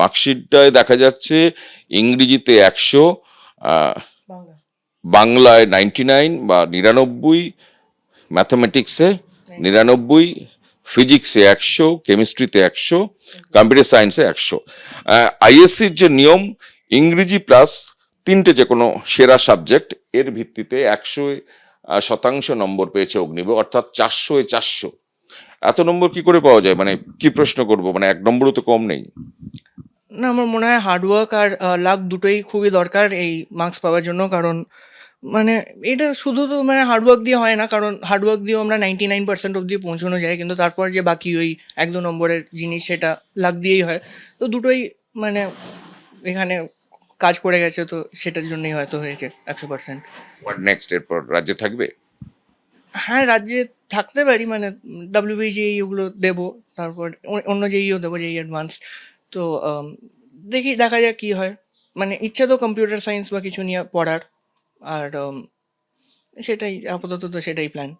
মার্কশিটটায় দেখা যাচ্ছে ইংরেজিতে 100, বাংলা বাংলায় 99 বা 99, ম্যাথামেটিক্সে 99, ফিজিক্সে 100, কেমিস্ট্রিতে 100, কম্পিউটার সায়েন্সে 100। আইএসসির যে নিয়ম, ইংরেজি প্লাস 3টে যে কোনো সেরা সাবজেক্ট, এর ভিত্তিতে 100% নম্বর পেয়েছে অগ্নিব, অর্থাৎ 400-400। এত নম্বর কি করে পাওয়া যায়? মানে কি প্রশ্ন করব, মানে 1 নম্বরও তো কম নেই। না, আমার মনে হয় হার্ডওয়ার্ক আর লাক দুটোই খুবই দরকার এই মার্কস পাওয়ার জন্য। কারণ মানে এটা শুধু তো মানে হার্ডওয়ার্ক দিয়ে হয় না, কারণ হার্ডওয়ার্ক দিয়েও আমরা 99% অবধি পৌঁছানো যায়, কিন্তু তারপর যে বাকি ওই 1-2 নম্বরের জিনিস সেটা লাক দিয়েই হয়। তো দুটোই মানে এখানে কাজ করে গেছে, তো সেটার জন্যই হয়তো হয়েছে 100%। What next? এরপর রাজ্যে থাকবে? হ্যাঁ, রাজ্যে থাকতে পারি, মানে WBJEE ওগুলো দেবো, তারপর অন্য JEE দেবো, JEE অ্যাডভান্স। তো দেখা যাক কি হয়। মানে ইচ্ছা তো কম্পিউটার সায়েন্স বা কিছু নিয়ে পড়ার, আর সেটাই আপাতত, তো সেটাই প্ল্যান।